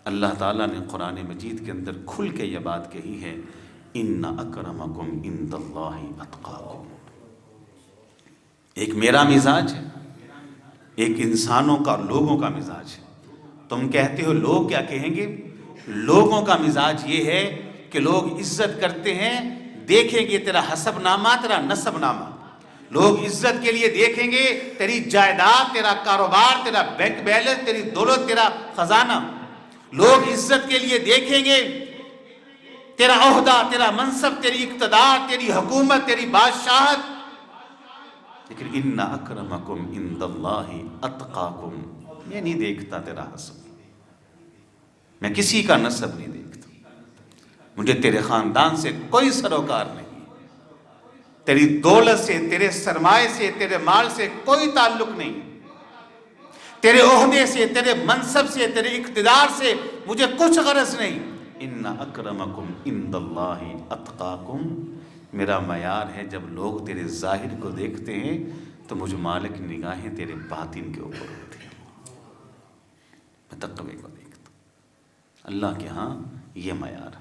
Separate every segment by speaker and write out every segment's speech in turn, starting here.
Speaker 1: اللہ تعالیٰ نے قرآن مجید کے اندر کھل کے یہ بات کہی ہے، ان اکرمکم عند اللہ اتقاکم۔ ایک میرا مزاج ہے، ایک انسانوں کا اور لوگوں کا مزاج ہے۔ تم کہتے ہو لوگ کیا کہیں گے؟ لوگوں کا مزاج یہ ہے کہ لوگ عزت کرتے ہیں، دیکھیں گے تیرا حسب نامہ، تیرا نسب نامہ۔ لوگ عزت کے لیے دیکھیں گے تیری جائیداد، تیرا کاروبار، تیرا بینک بیلنس، تیری دولت، تیرا خزانہ۔ لوگ عزت کے لیے دیکھیں گے تیرا عہدہ، تیرا منصب، تیری اقتدار، تیری حکومت، تیری بادشاہت۔ لیکن ان اکرمکم عند اللہ اتقاکم، میں نہیں دیکھتا تیرا حسب، میں کسی کا نسب نہیں دیکھتا، مجھے تیرے خاندان سے کوئی سروکار نہیں، تیری دولت سے، تیرے سرمایہ سے، تیرے مال سے کوئی تعلق نہیں، تیرے عہدے سے، تیرے منصب سے، تیرے اقتدار سے مجھے کچھ غرض نہیں۔ ان اکرمکم عند اللہ اتقاکم، میرا معیار ہے جب لوگ تیرے ظاہر کو دیکھتے ہیں تو مجھ مالک نگاہیں تیرے باطن کے اوپر ہوتی ہیں، میں تقوی کو دیکھتا ہوں۔ اللہ کے ہاں یہ معیار ہے۔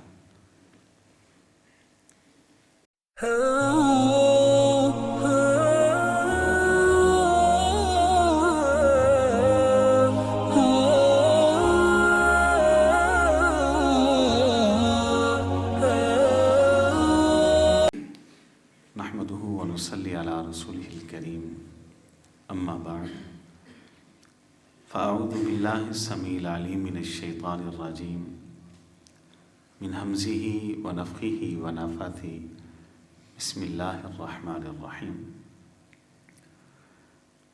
Speaker 1: نحمده ونصلي على رسوله الكريم، اما بعد، فاعوذ بالله السميع العليم من الشيطان الرجيم، من همزه ونفخه ونفثه، بسم الله الرحمن الرحيم۔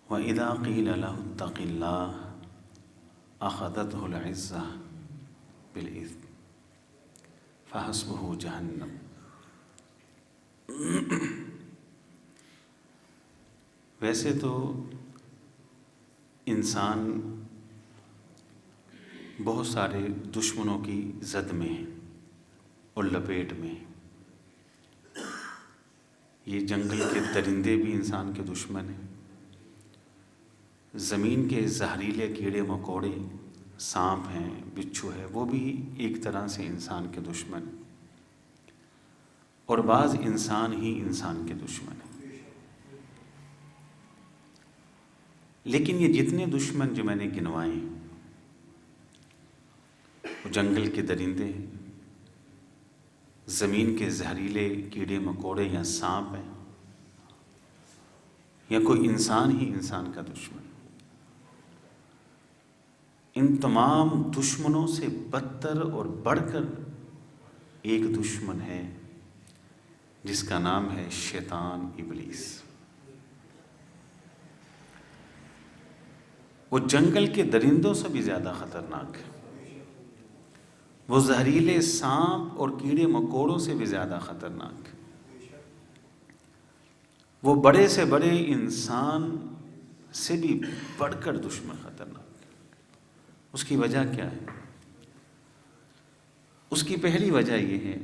Speaker 1: وإذا قيل له اتق الله أخذته العزة بالإثم فحسبه جهنم۔ ویسے تو انسان بہت سارے دشمنوں کی زد میں ہے اور لپیٹ میں ہے۔ یہ جنگل کے درندے بھی انسان کے دشمن ہیں، زمین کے زہریلے کیڑے مکوڑے، سانپ ہیں، بچھو ہے، وہ بھی ایک طرح سے انسان کے دشمن ہیں، اور بعض انسان ہی انسان کے دشمن ہیں۔ لیکن یہ جتنے دشمن جو میں نے گنوائے ہیں، وہ جنگل کے درندے، زمین کے زہریلے کیڑے مکوڑے یا سانپ ہیں، یا کوئی انسان ہی انسان کا دشمن، ان تمام دشمنوں سے بدتر اور بڑھ کر ایک دشمن ہے جس کا نام ہے شیطان، ابلیس۔ وہ جنگل کے درندوں سے بھی زیادہ خطرناک ہے، وہ زہریلے سانپ اور کیڑے مکوڑوں سے بھی زیادہ خطرناک ہے، وہ بڑے سے بڑے انسان سے بھی بڑھ کر دشمن خطرناک ہے۔ اس کی وجہ کیا ہے؟ اس کی پہلی وجہ یہ ہے،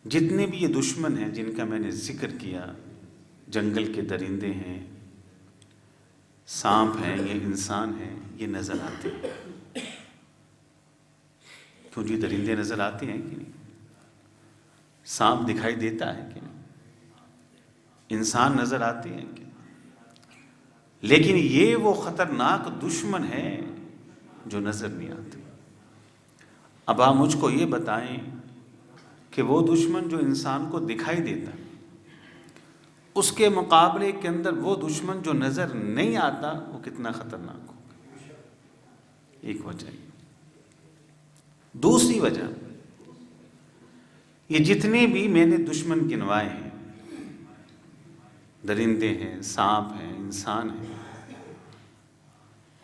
Speaker 1: جتنے بھی یہ دشمن ہیں جن کا میں نے ذکر کیا، جنگل کے درندے ہیں، سانپ ہیں، یہ انسان ہیں، یہ نظر آتے ہیں۔ کیوں جی؟ درندے نظر آتے ہیں کہ نہیں؟ سانپ دکھائی دیتا ہے کہ نہیں؟ انسان نظر آتے ہیں کہ نہیں؟ لیکن یہ وہ خطرناک دشمن ہے جو نظر نہیں آتے۔ اب آپ مجھ کو یہ بتائیں کہ وہ دشمن جو انسان کو دکھائی دیتا ہے، اس کے مقابلے کے اندر وہ دشمن جو نظر نہیں آتا وہ کتنا خطرناک ہوگا؟ ایک وجہ یہ۔ دوسری وجہ، یہ جتنے بھی میں نے دشمن گنوائے ہیں، درندے ہیں، سانپ ہیں، انسان ہیں،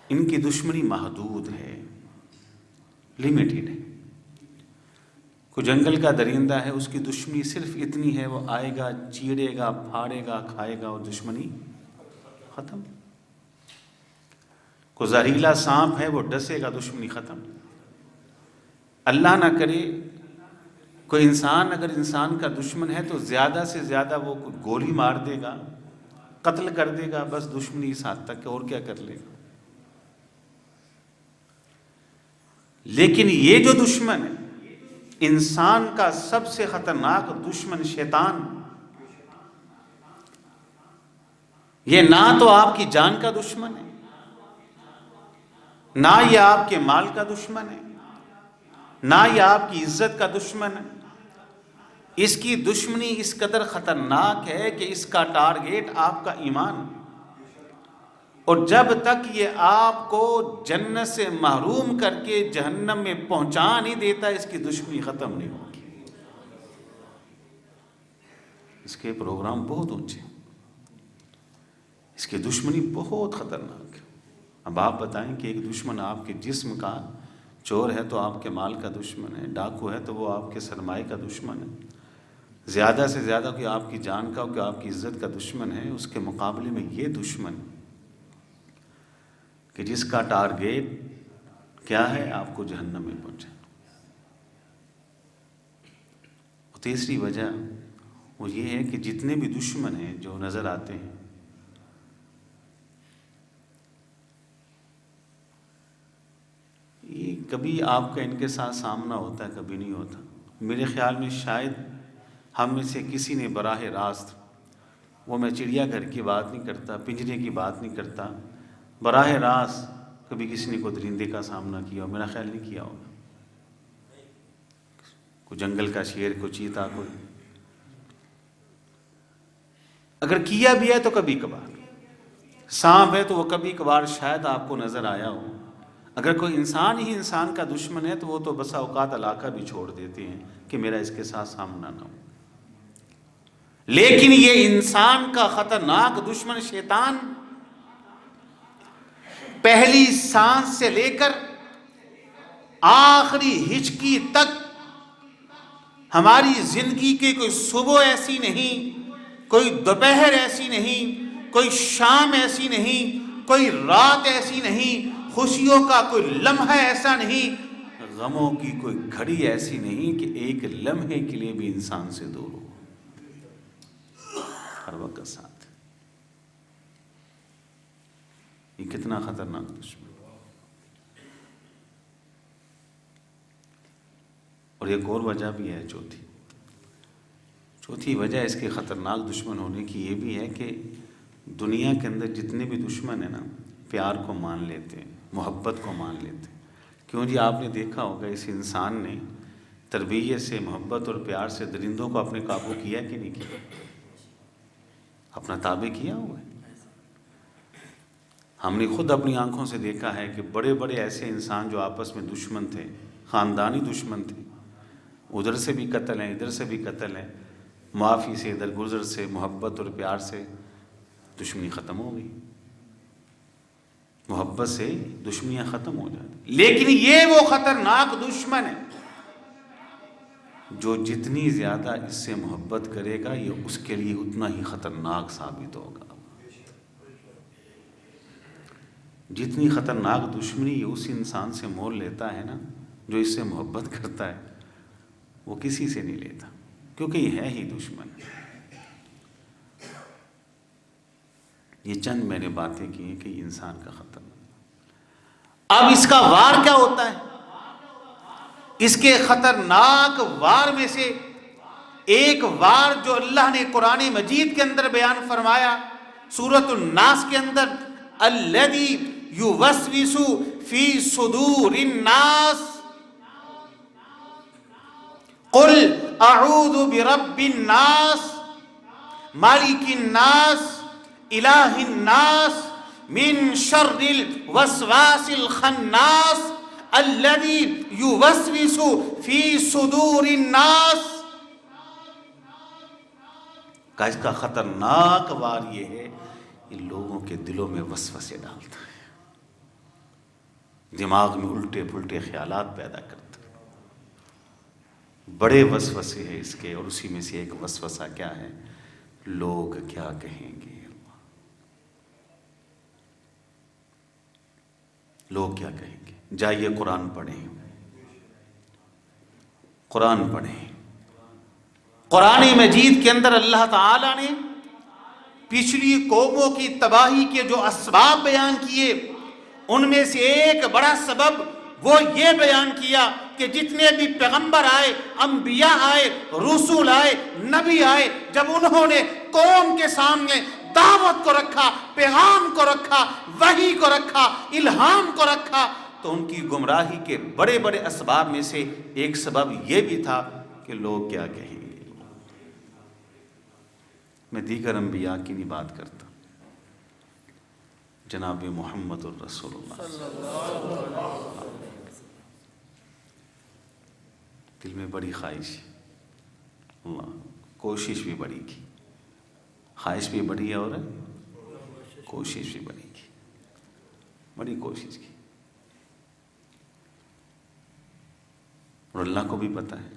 Speaker 1: ان کی دشمنی محدود ہے، لمیٹڈ ہے۔ کوئی جنگل کا درندہ ہے، اس کی دشمنی صرف اتنی ہے، وہ آئے گا، چیڑے گا، پھاڑے گا، کھائے گا، اور دشمنی ختم۔ کوئی زہریلا سانپ ہے، وہ ڈسے گا، دشمنی ختم۔ اللہ نہ کرے کوئی انسان اگر انسان کا دشمن ہے تو زیادہ سے زیادہ وہ گولی مار دے گا، قتل کر دے گا، بس دشمنی اس حد تک، اور کیا کر لے گا؟ لیکن یہ جو دشمن ہے، انسان کا سب سے خطرناک دشمن شیطان، یہ نہ تو آپ کی جان کا دشمن ہے، نہ یہ آپ کے مال کا دشمن ہے، نہ یہ آپ کی عزت کا دشمن ہے۔ اس کی دشمنی اس قدر خطرناک ہے کہ اس کا ٹارگیٹ آپ کا ایمان، اور جب تک یہ آپ کو جنت سے محروم کر کے جہنم میں پہنچا نہیں دیتا، اس کی دشمنی ختم نہیں ہوگی۔ اس کے پروگرام بہت اونچے، اس کی دشمنی بہت خطرناک ہے۔ اب آپ بتائیں کہ ایک دشمن آپ کے جسم کا، چور ہے تو آپ کے مال کا دشمن ہے، ڈاکو ہے تو وہ آپ کے سرمایہ کا دشمن ہے، زیادہ سے زیادہ کوئی آپ کی جان کا، کوئی آپ کی عزت کا دشمن ہے، اس کے مقابلے میں یہ دشمن کہ جس کا ٹارگیٹ کیا ہے، آپ کو جہنم میں پہنچانا۔ اور تیسری وجہ وہ یہ ہے کہ جتنے بھی دشمن ہیں جو نظر آتے ہیں، یہ کبھی آپ کا ان کے ساتھ سامنا ہوتا ہے، کبھی نہیں ہوتا۔ میرے خیال میں شاید ہم میں سے کسی نے براہ راست، وہ میں چڑیا گھر کی بات نہیں کرتا، پنجرے کی بات نہیں کرتا، براہ راست کبھی کسی نے کوئی درندے کا سامنا کیا ہو، میرا خیال نہیں کیا ہوگا۔ کوئی جنگل کا شیر، کوئی چیتا، کوئی، اگر کیا بھی ہے تو کبھی کبھار۔ سانپ ہے تو وہ کبھی کبھار شاید آپ کو نظر آیا ہو۔ اگر کوئی انسان ہی انسان کا دشمن ہے تو وہ تو بسا اوقات علاقہ بھی چھوڑ دیتے ہیں کہ میرا اس کے ساتھ سامنا نہ ہو۔ لیکن یہ انسان کا خطرناک دشمن شیطان پہلی سانس سے لے کر آخری ہچکی تک ہماری زندگی کی کوئی صبح ایسی نہیں، کوئی دوپہر ایسی نہیں، کوئی شام ایسی نہیں، کوئی رات ایسی نہیں، خوشیوں کا کوئی لمحہ ایسا نہیں، غموں کی کوئی گھڑی ایسی نہیں کہ ایک لمحے کے لیے بھی انسان سے دور ہو، ہر وقت ساتھ۔ یہ کتنا خطرناک دشمن۔ اور ایک اور وجہ بھی ہے، چوتھی وجہ اس کے خطرناک دشمن ہونے کی یہ بھی ہے کہ دنیا کے اندر جتنے بھی دشمن ہیں نا، پیار کو مان لیتے ہیں، محبت کو مان لیتے ہیں۔ کیوں جی، آپ نے دیکھا ہوگا اس انسان نے تربیت سے، محبت اور پیار سے درندوں کو اپنے قابو کیا کہ نہیں کیا؟ اپنا تابع کیا ہوا ہے۔ ہم نے خود اپنی آنکھوں سے دیکھا ہے کہ بڑے بڑے ایسے انسان جو آپس میں دشمن تھے، خاندانی دشمن تھے، ادھر سے بھی قتل ہیں، ادھر سے بھی قتل ہیں، معافی سے، درگزر سے، محبت اور پیار سے دشمنی ختم ہو گئی، محبت سے دشمنیاں ختم ہو جاتی۔ لیکن یہ وہ خطرناک دشمن ہے جو جتنی زیادہ اس سے محبت کرے گا، یہ اس کے لیے اتنا ہی خطرناک ثابت ہوگا۔ جتنی خطرناک دشمنی یہ اس انسان سے مول لیتا ہے نا، جو اس سے محبت کرتا ہے، وہ کسی سے نہیں لیتا، کیونکہ یہ ہے ہی دشمن۔ یہ چند میں نے باتیں کی ہیں کہ یہ انسان کا خطرناک۔ اب اس کا وار کیا ہوتا ہے؟ اس کے خطرناک وار میں سے ایک وار جو اللہ نے قرآن مجید کے اندر بیان فرمایا، سورۃ الناس کے اندر، الذی یوسوس فی صدور الناس قل اعوذ برب الناس مالک الناس الہ الناس من شر الوسواس الخناس الذی یوسوس فی صدور الناس۔ کہ اس کا خطرناک وار یہ ہے کہ لوگوں کے دلوں میں وسوسے ڈالتا ہے، دماغ میں الٹے پھلٹے خیالات پیدا کرتا ہے، بڑے وسوسے ہیں اس کے۔ اور اسی میں سے ایک وسوسہ کیا ہے؟ لوگ کیا کہیں گے، لوگ کیا کہیں گے۔ جائیے قرآن پڑھیں، قرآن پڑھیں۔ قرآن مجید کے اندر اللہ تعالیٰ نے پچھلی قوموں کی تباہی کے جو اسباب بیان کیے، ان میں سے ایک بڑا سبب وہ یہ بیان کیا کہ جتنے بھی پیغمبر آئے، انبیاء آئے، رسول آئے، نبی آئے، جب انہوں نے قوم کے سامنے دعوت کو رکھا، پیغام کو رکھا، وحی کو رکھا، الہام کو رکھا، تو ان کی گمراہی کے بڑے بڑے اسباب میں سے ایک سبب یہ بھی تھا کہ لوگ کیا کہیں گے۔ میں دیگر انبیاء کی نہیں بات کرتا، جناب محمد الرسول اللہ دل میں بڑی خواہش، اللہ کوشش بھی بڑی کی، خواہش بھی بڑی ہے اور کوشش بھی بڑی کی، بڑی کوشش کی، اور اللہ کو بھی پتہ ہے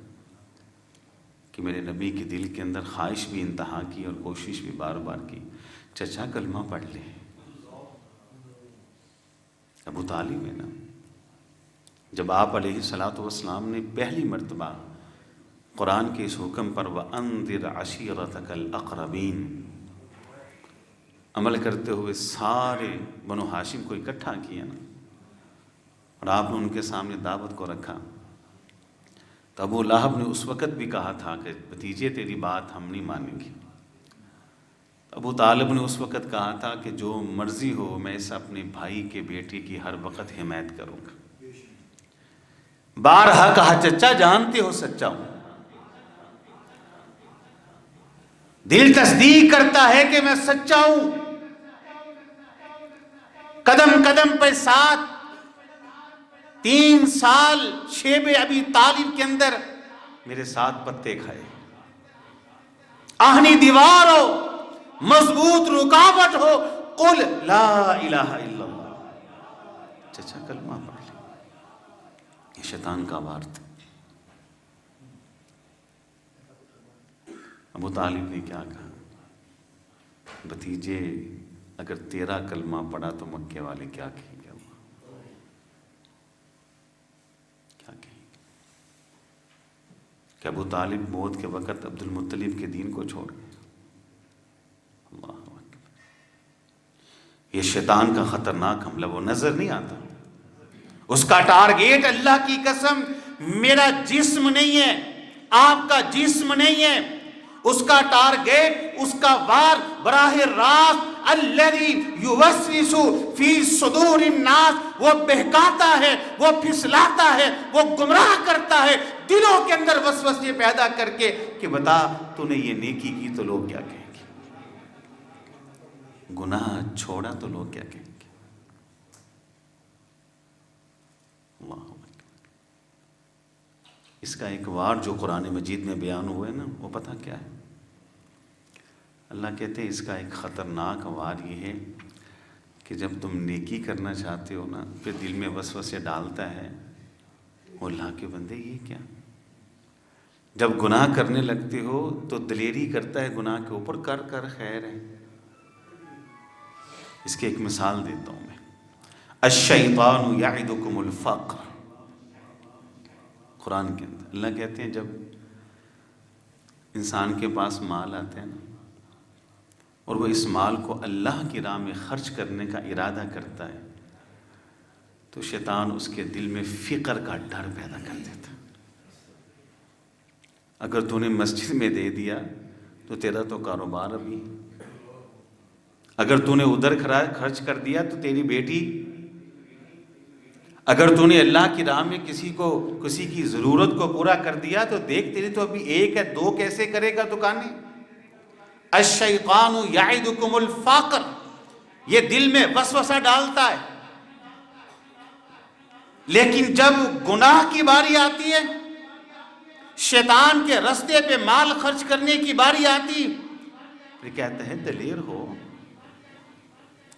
Speaker 1: کہ میرے نبی کے دل کے اندر خواہش بھی انتہا کی اور کوشش بھی بار بار کی، چچا کلمہ پڑھ لے۔ ابو طالب ہے نا، جب آپ علیہ الصلوۃ والسلام نے پہلی مرتبہ قرآن کے اس حکم پر وَأَنذِرْ عَشِيرَتَكَ الْأَقْرَبِينَ عمل کرتے ہوئے سارے بنو ہاشم کو اکٹھا کیا نا، اور آپ نے ان کے سامنے دعوت کو رکھا، تو ابو لہب نے اس وقت بھی کہا تھا کہ بھتیجے تیری بات ہم نہیں مانیں گے۔ ابو طالب نے اس وقت کہا تھا کہ جو مرضی ہو میں اس اپنے بھائی کے بیٹے کی ہر وقت حمایت کروں گا۔ بارہا کہا چچا جانتے ہو سچا ہوں، دل تصدیق کرتا ہے کہ میں سچا ہوں، قدم قدم پر ساتھ 3 سال شیب ابی طالب کے اندر میرے ساتھ پتے کھائے، آہنی دیوار ہو، مضبوط رکاوٹ ہو، قل لا الہ الا اللہ، چچا کلمہ پڑھ لے۔ یہ شیطان کا وار تھا۔ ابو طالب نے کیا کہا، بھتیجے اگر تیرا کلمہ پڑھا تو مکے والے کیا کہیں گے، کیا کہیں گے کہ ابو طالب موت کے وقت عبد المطلب کے دین کو چھوڑ گئے۔ اللہ اکبر، یہ شیطان کا خطرناک حملہ وہ نظر نہیں آتا، اس کا ٹارگیٹ اللہ کی قسم میرا جسم نہیں ہے، آپ کا جسم نہیں ہے، اس کا ٹارگیٹ، اس کا وار براہ راست الذی یوسوس فی صدور الناس، وہ بہکاتا ہے، وہ پھسلاتا ہے، وہ گمراہ کرتا ہے، دلوں کے اندر وسوسے پیدا کر کے کہ بتا تو نے یہ نیکی کی تو لوگ کیا کہیں گے، گناہ چھوڑا تو لوگ کیا کہیں گے۔ اللہ اکبر۔ اس کا ایک وار جو قرآن مجید میں بیان ہوئے نا، وہ پتہ کیا ہے؟ اللہ کہتے ہیں اس کا ایک خطرناک وار یہ ہے کہ جب تم نیکی کرنا چاہتے ہو نا، پھر دل میں وسوسے ڈالتا ہے، وہ اللہ کے بندے یہ کیا، جب گناہ کرنے لگتے ہو تو دلیری کرتا ہے گناہ کے اوپر، کر خیر ہے۔ اس کی ایک مثال دیتا ہوں میں، الشیطان یعدکم الفقر، قرآن کے اندر اللہ کہتے ہیں جب انسان کے پاس مال آتا ہے نا، اور وہ اس مال کو اللہ کی راہ میں خرچ کرنے کا ارادہ کرتا ہے، تو شیطان اس کے دل میں فقر کا ڈر پیدا کر دیتا۔ اگر تو نے مسجد میں دے دیا تو تیرا تو کاروبار ابھی، اگر تو نے ادھر خرچ کر دیا تو تیری بیٹی، اگر تو نے اللہ کی راہ میں کسی کی ضرورت کو پورا کر دیا تو دیکھ تیری تو ابھی 1 ہے 2 کیسے کرے گا دکانیں۔ الشیطان یعدکم الفقر، یہ دل میں وسوسہ ڈالتا ہے، لیکن جب گناہ کی باری آتی ہے، شیطان کے رستے پہ مال خرچ کرنے کی باری آتی، پھر کہتا ہے دلیر ہو،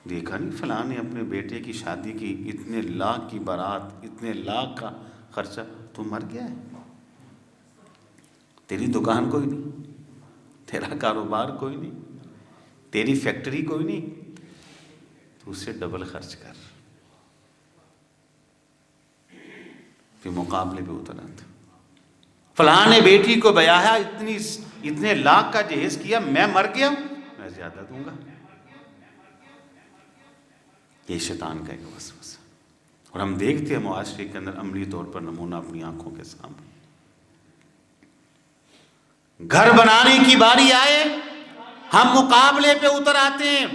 Speaker 1: دیکھا نہیں فلاں نے اپنے بیٹے کی شادی کی، اتنے لاکھ کی بارات، اتنے لاکھ کا خرچہ، تو مر گیا ہے، تیری دکان کوئی نہیں، تیرا کاروبار کوئی نہیں، تیری فیکٹری کوئی نہیں، تو اسے ڈبل خرچ کر، پھر مقابلے پہ اتر آتا، فلاں نے بیٹی کو بیاہا، اتنے لاکھ کا جہیز کیا، میں مر گیا، میں زیادہ دوں گا۔ یہ شیطان کا ایک وسوسہ، اور ہم دیکھتے ہیں معاشرے کے اندر عملی طور پر نمونہ اپنی آنکھوں کے سامنے. گھر بنانے کی باری آئے ہم مقابلے پہ اتر آتے ہیں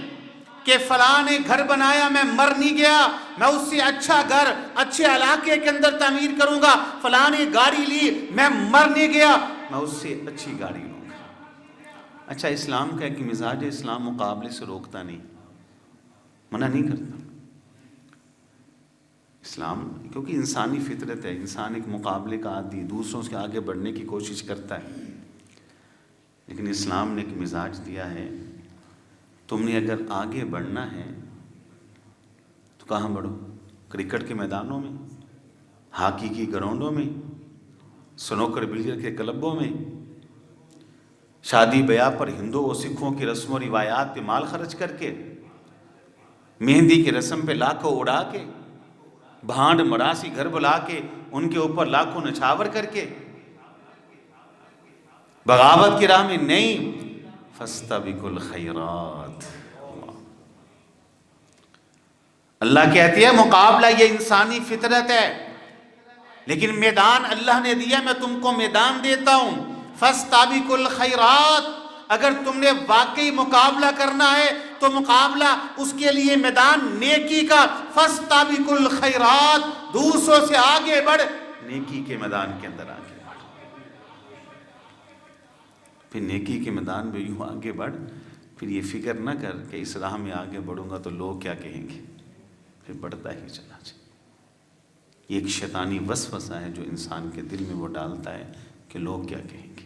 Speaker 1: کہ فلاں نے گھر بنایا، میں مر نہیں گیا، میں اس سے اچھا گھر اچھے علاقے کے اندر تعمیر کروں گا. فلاں نے گاڑی لی، میں مر نہیں گیا، میں اس سے اچھی گاڑی لوں گا. اچھا، اسلام کا ایک مزاج ہے، اسلام مقابلے سے روکتا نہیں، منع نہیں کرتا. اسلام کیونکہ انسانی فطرت ہے، انسان ایک مقابلے کا عادی، دوسروں سے آگے بڑھنے کی کوشش کرتا ہے. لیکن اسلام نے ایک مزاج دیا ہے، تم نے اگر آگے بڑھنا ہے تو کہاں بڑھو؟ کرکٹ کے میدانوں میں، ہاکی کی گراؤنڈوں میں، سنوکر بلیئر کے کلبوں میں، شادی بیاہ پر ہندو و سکھوں کی رسم و روایات پہ مال خرچ کر کے، مہندی کی رسم پہ لاکھوں اڑا کے، بھانڈ مراسی گھر بلا کے ان کے اوپر لاکھوں نچھاور کر کے، بغاوت کی راہ میں نہیں. فاستبقوا الخیرات. اللہ کہتی ہے مقابلہ یہ انسانی فطرت ہے، لیکن میدان اللہ نے دیا، میں تم کو میدان دیتا ہوں. فاستبقوا الخیرات. اگر تم نے واقعی مقابلہ کرنا ہے تو مقابلہ اس کے لیے میدان نیکی کا. فاستبقوا الخیرات. دوسروں سے آگے بڑھ، نیکی کے میدان کے اندر آگے بڑھ. پھر نیکی کے میدان میں یوں آگے بڑھ، پھر یہ فکر نہ کر کہ اس راہ میں آگے بڑھوں گا تو لوگ کیا کہیں گے، پھر بڑھتا ہی چلا جائے. یہ ایک شیطانی وسوسہ ہے جو انسان کے دل میں وہ ڈالتا ہے کہ لوگ کیا کہیں گے.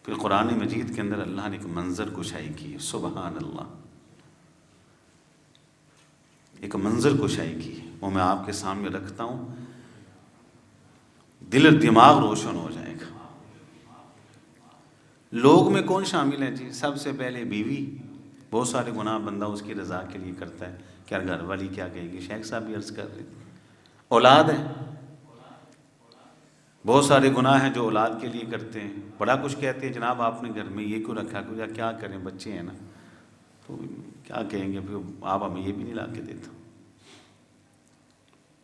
Speaker 1: پھر قرآن مجید کے اندر اللہ نے ایک منظر کشائی کی ہے، سبحان اللہ، ایک منظر کشائی کی ہے، وہ میں آپ کے سامنے رکھتا ہوں، دل اور دماغ روشن ہو جائے گا. لوگ میں کون شامل ہے جی؟ سب سے پہلے بیوی. بہت سارے گناہ بندہ اس کی رضا کے لیے کرتا ہے، کیا گھر والی کیا کہے گی، شیخ صاحب بھی عرض کر رہے تھے. اولاد ہے، بہت سارے گناہ ہیں جو اولاد کے لیے کرتے ہیں. بڑا کچھ کہتے ہیں، جناب آپ نے گھر میں یہ کیوں رکھا، کیا کریں بچے ہیں نا، تو کیا کہیں گے، پھر آپ ہمیں یہ بھی نہیں لا کے دیتا.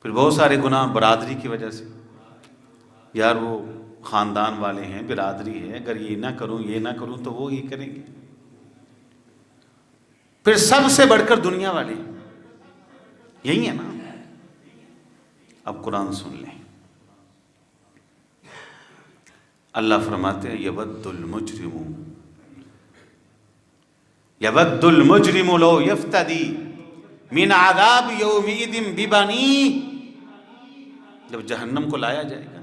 Speaker 1: پھر بہت سارے گناہ برادری کی وجہ سے، یار وہ خاندان والے ہیں، برادری ہے، اگر یہ نہ کروں تو وہ یہ کریں گے. پھر سب سے بڑھ کر دنیا والے، یہی ہے نا. اب قرآن سن لیں، اللہ فرماتے ہیں یود المجرم لو یفتدی من عذاب یومئذ ببنیہ. جب جہنم کو لایا جائے گا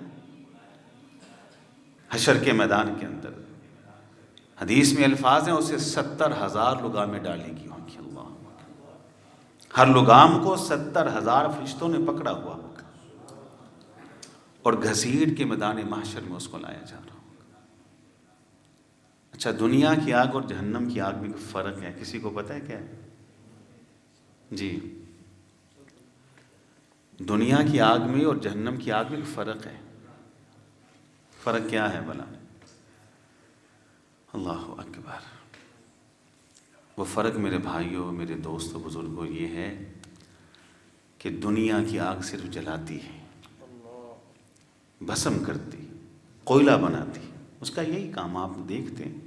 Speaker 1: حشر کے میدان کے اندر، حدیث میں الفاظ ہیں اسے 70,000 لگامیں ڈالی گئی ہوں گی. اللہ، ہر لگام کو 70,000 فرشتوں نے پکڑا ہوا ہوگا اور گھسیٹ کے میدان محشر میں اس کو لایا جا رہا ہوگا. اچھا، دنیا کی آگ اور جہنم کی آگ میں فرق ہے، کسی کو پتہ ہے کیا ہے جی؟ دنیا کی آگ میں اور جہنم کی آگ میں فرق ہے. فرق کیا ہے بھلا؟ اللہ اکبر. وہ فرق میرے بھائیوں، میرے دوستوں، بزرگوں، یہ ہے کہ دنیا کی آگ صرف جلاتی ہے، بھسم کرتی، کوئلہ بناتی، اس کا یہی کام آپ دیکھتے ہیں.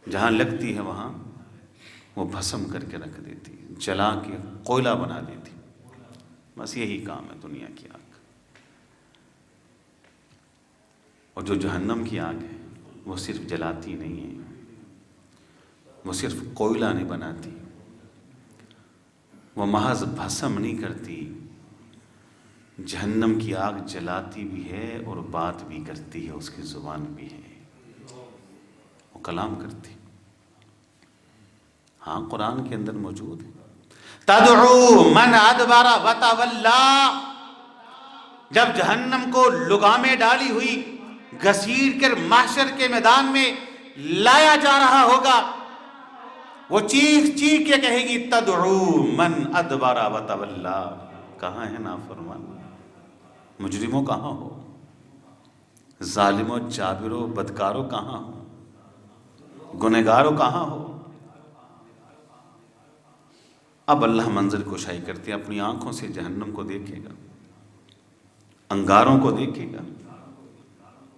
Speaker 1: جہاں لگتی ہے وہاں وہ بھسم کر کے رکھ دیتی، جلا کے کوئلہ بنا دیتی. بس یہی کام ہے دنیا کی آگ. اور جو جہنم کی آگ ہے وہ صرف جلاتی نہیں ہے، وہ صرف کوئلہ نہیں بناتی، وہ محض بھسم نہیں کرتی. جہنم کی آگ جلاتی بھی ہے اور بات بھی کرتی ہے، اس کی زبان بھی ہے، وہ کلام کرتی. ہاں، قرآن کے اندر موجود ہے، تدعو من ادبر وتولی. جب جہنم کو لگامیں ڈالی ہوئی گھسیٹ کر محشر کے میدان میں لایا جا رہا ہوگا، وہ چیخ چیخ کے کہے گی تدعو من ادبر وتولی. کہاں ہے نافرمان؟ مجرموں کہاں ہو؟ ظالموں، جابروں، بدکاروں کہاں ہو؟ گنہگاروں کہاں ہو؟ اب اللہ منظر کشائی کرتے ہیں، اپنی آنکھوں سے جہنم کو دیکھے گا، انگاروں کو دیکھے گا،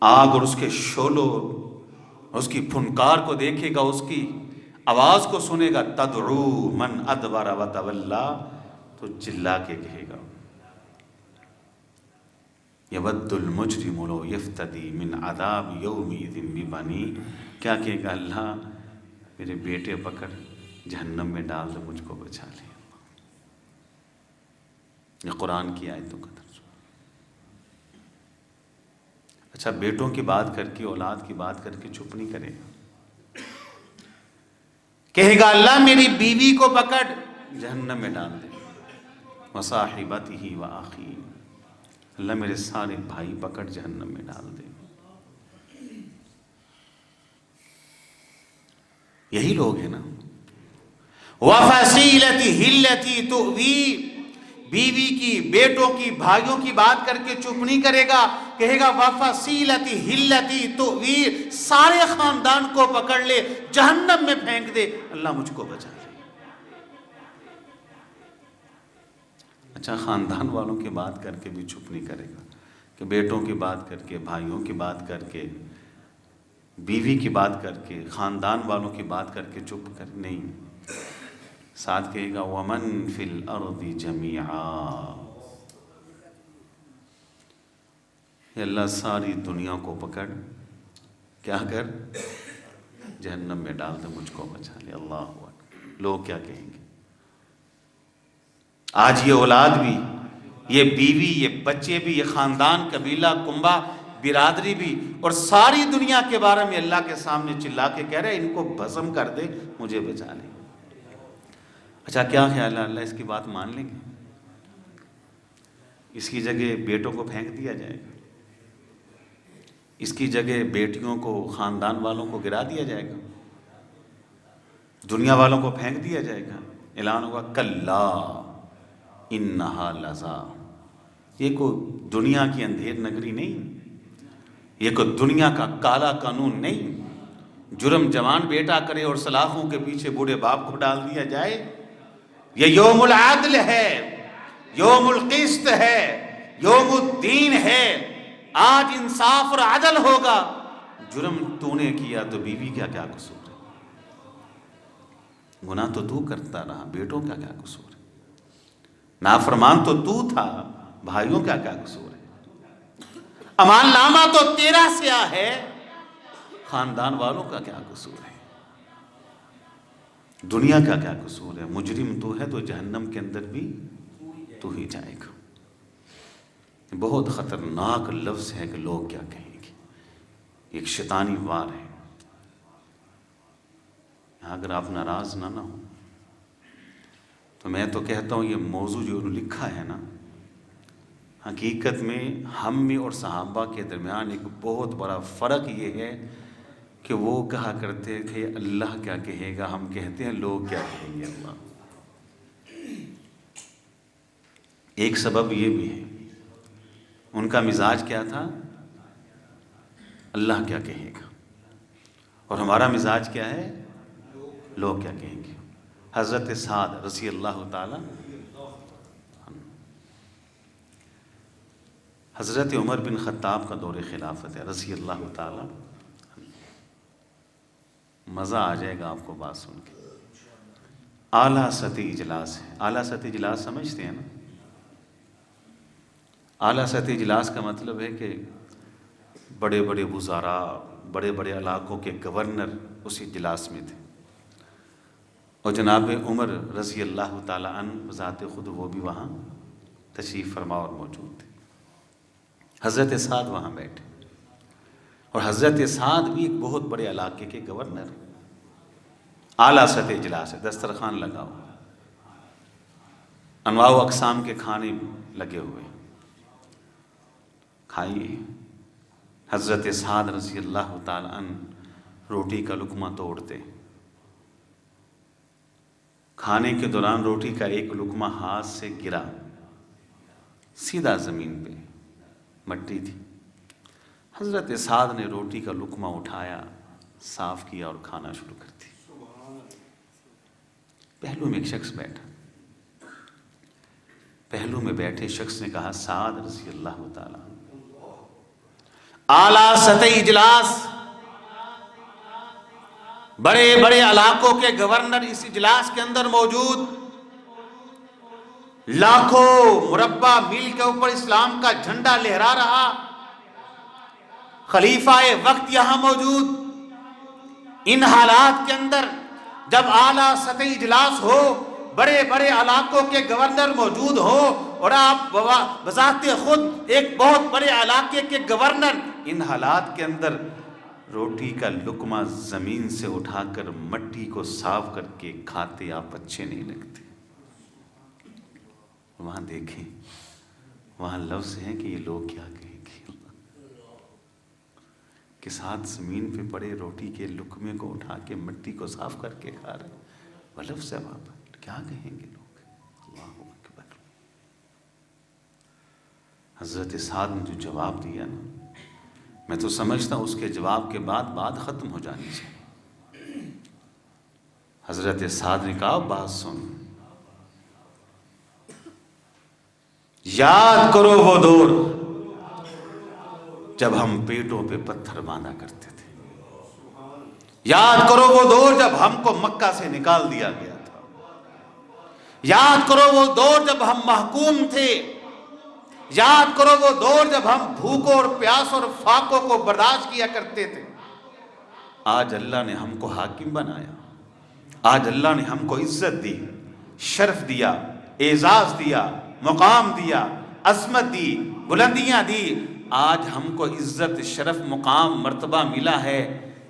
Speaker 1: آگ اور اس کے شعلوں، اس کی پھنکار کو دیکھے گا، اس کی آواز کو سنے گا، تدعو من ادبر وتولی، تو چلا کے کہے گا، یود المجرم لو یفتدی من عذاب یومئذ ببنی، کیا کہے گا؟ اللہ میرے بیٹے پکڑ جہنم میں ڈال دے، مجھ کو بچا لے۔ یہ قرآن کی آیتوں کا ترجمہ۔ اچھا، بیٹوں کی بات کر کے، اولاد کی بات کر کے چپ نہیں کرے گا، کہے گا اللہ میری بیوی کو پکڑ جہنم میں ڈال دے، وصاحبتہ وآخیہ، اللہ میرے سارے بھائی پکڑ جہنم میں ڈال دے۔ یہی لوگ ہیں نا، وَفَصِيلَتِهِ الَّتِي تُؤْوِي، بیوی کی، بیٹوں کی، بھائیوں کی بات کر کے چپ نہیں کرے گا، کہے گا وَفَصِيلَتِهِ الَّتِي تُؤْوِي، سارے خاندان کو پکڑ لے جہنم میں پھینک دے، اللہ مجھ کو بچا لے۔ اچھا، خاندان والوں کی بات کر کے بھی چپ نہیں کرے گا، کہ بیٹوں کی بات کر کے، بھائیوں کی بات کر کے، بیوی کی بات کر کے، خاندان والوں کی بات کر کے چپ کر نہیں، ساتھ کہے گا وَمَن فِي الْأَرْضِ جَمِيعًا، اے اللہ ساری دنیا کو پکڑ، کیا کر؟ جہنم میں ڈال دے، مجھ کو بچا لے۔ اللہ اکبر۔ لوگ کیا کہیں گے؟ آج یہ اولاد بھی، یہ بیوی، یہ بچے بھی، یہ خاندان، قبیلہ، کنبہ، برادری بھی، اور ساری دنیا کے بارے میں اللہ کے سامنے چلا کے کہہ رہے ان کو بھسم کر دے، مجھے بچا لے۔ اچھا، کیا خیال ہے، اللہ اس کی بات مان لیں گے؟ اس کی جگہ بیٹوں کو پھینک دیا جائے گا، اس کی جگہ بیٹیوں کو، خاندان والوں کو گرا دیا جائے گا، دنیا والوں کو پھینک دیا جائے گا، اعلان ہوگا کلا انہا لظا۔ یہ کوئی دنیا کی اندھیر نگری نہیں، یہ کوئی دنیا کا کالا قانون نہیں، جرم جوان بیٹا کرے اور سلاخوں کے پیچھے بوڑھے باپ کو ڈال دیا جائے۔ یہ یوم العدل ہے، یوم القسط ہے، یوم الدین ہے، آج انصاف اور عدل ہوگا۔ جرم تو نے کیا تو بیوی کا کیا قصور ہے؟ گناہ تو کرتا رہا، بیٹوں کا کیا قصور ہے؟ نافرمان تو تھا، بھائیوں کا کیا قصور ہے؟ امان نامہ تو تیرا سیاہ ہے، خاندان والوں کا کیا قصور ہے؟ دنیا کا کیا قصور ہے؟ مجرم تو ہے تو جہنم کے اندر بھی تو ہی جائے گا۔ بہت خطرناک لفظ ہے کہ لوگ کیا کہیں گے، ایک شیطانی وار ہے۔ اگر آپ ناراض نہ ہو تو میں تو کہتا ہوں یہ موضوع جو لکھا ہے نا، حقیقت میں ہم میں اور صحابہ کے درمیان ایک بہت بڑا فرق یہ ہے کہ وہ کہا کرتے تھے اللہ کیا کہے گا، ہم کہتے ہیں لوگ کیا کہیں گے اللہ۔ ایک سبب یہ بھی ہے، ان کا مزاج کیا تھا، اللہ کیا کہے گا، اور ہمارا مزاج کیا ہے، لوگ کیا کہیں گے۔ حضرت سعد رضی اللہ تعالی، حضرت عمر بن خطاب کا دور خلافت ہے رضی اللہ تعالی، مزہ آ جائے گا آپ کو بات سن کے۔ اعلیٰ سطحی اجلاس ہے، اعلیٰ سطحی اجلاس سمجھتے ہیں نا؟ اعلیٰ سطحی اجلاس کا مطلب ہے کہ بڑے بڑے وزراء، بڑے بڑے علاقوں کے گورنر اس اجلاس میں تھے، اور جناب عمر رضی اللہ تعالی عنہ ذات خود وہ بھی وہاں تشریف فرما اور موجود تھے۔ حضرت سعد وہاں بیٹھے، اور حضرت سعد بھی ایک بہت بڑے علاقے کے گورنر۔ اعلیٰ سطح اجلاس ہے، دسترخوان لگا ہوا، انواع و اقسام کے کھانے لگے ہوئے، کھائیے۔ حضرت سعد رضی اللہ تعالی عنہ روٹی کا لقمہ توڑتے، کھانے کے دوران روٹی کا ایک لقمہ ہاتھ سے گرا، سیدھا زمین پہ، مٹی تھی۔ حضرت سعد نے روٹی کا لقمہ اٹھایا، صاف کیا اور کھانا شروع کر دیا۔ پہلو میں ایک شخص بیٹھا، پہلو میں بیٹھے شخص نے کہا سعد رضی اللہ تعالیٰ اعلیٰ سطحی اجلاس، بڑے بڑے علاقوں کے گورنر اس اجلاس کے اندر موجود، لاکھوں مربع میل کے اوپر اسلام کا جھنڈا لہرا رہا، خلیفہ وقت یہاں موجود، ان حالات کے اندر جب اعلیٰ سطحی اجلاس ہو، بڑے بڑے علاقوں کے گورنر موجود ہو اور آپ بذات خود ایک بہت بڑے علاقے کے گورنر، ان حالات کے اندر روٹی کا لقمہ زمین سے اٹھا کر مٹی کو صاف کر کے کھاتے آپ اچھے نہیں لگتے۔ وہاں دیکھیں، وہاں لفظ ہیں کہ یہ لوگ کیا کہیں گے کہ ساتھ زمین پہ پڑے روٹی کے لقمے کو اٹھا کے مٹی کو صاف کر کے کھا رہے، وہ لفظ ہے وہاں پر، کیا کہیں گے لوگ؟ اللہ اکبر۔ حضرت سعد نے جو جواب دیا نا، میں تو سمجھتا ہوں اس کے جواب کے بعد بات ختم ہو جانی چاہیے۔ حضرت سعد نے کہا بات سن، یاد کرو وہ دور جب ہم پیٹوں پہ پتھر باندھا کرتے تھے، یاد کرو وہ دور جب ہم کو مکہ سے نکال دیا گیا تھا، یاد کرو وہ دور جب ہم محکوم تھے، یاد کرو وہ دور جب ہم بھوکوں اور پیاسوں اور فاقوں کو برداشت کیا کرتے تھے۔ آج اللہ نے ہم کو حاکم بنایا، آج اللہ نے ہم کو عزت دی، شرف دیا، اعزاز دیا، مقام دیا، عظمت دی، بلندیاں دی۔ آج ہم کو عزت، شرف، مقام، مرتبہ ملا ہے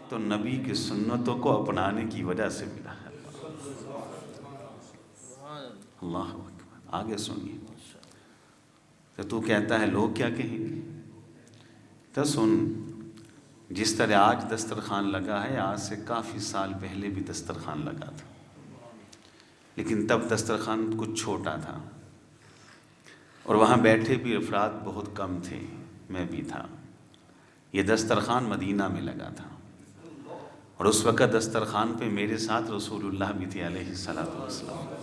Speaker 1: تو نبی کی سنتوں کو اپنانے کی وجہ سے ملا ہے۔ اللہ اکبر۔ آگے سنیے، تو کہتا ہے لوگ کیا کہیں گے؟ تو سن، جس طرح آج دسترخوان لگا ہے، آج سے کافی سال پہلے بھی دسترخوان لگا تھا، لیکن تب دسترخوان کچھ چھوٹا تھا اور وہاں بیٹھے بھی افراد بہت کم تھے، میں بھی تھا۔ یہ دسترخوان مدینہ میں لگا تھا اور اس وقت دسترخوان پہ میرے ساتھ رسول اللہ بھی تھے علیہ الصلوۃ والسلام۔